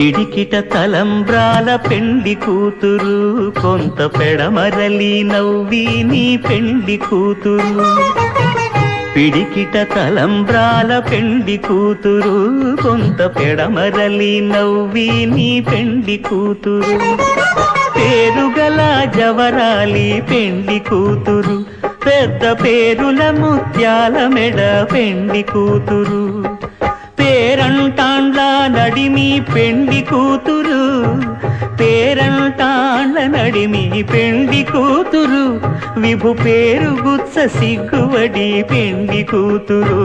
పిడికిట తలంబ్రాల పెండి కూతురు, కొంత పెడమరలి నవ్వి నీ పెండి కూతురు. పిడికిట తలంబ్రాల పెండి కూతురు, కొంత పెడమరలి నవ్వి నీ పెండి కూతురు. పేరుగల జవరాలి పెండి కూతురు, పెద్ద పేరుల ముత్యాల మెడ పెండి కూతురు. పేరంటాండ్ల నడిమి పెండి కూతురు, పేరంటాండ్ల నడిమి పెండి కూతురు. విభు పేరు గుత్స సిగ్గువడి పెండి కూతురు.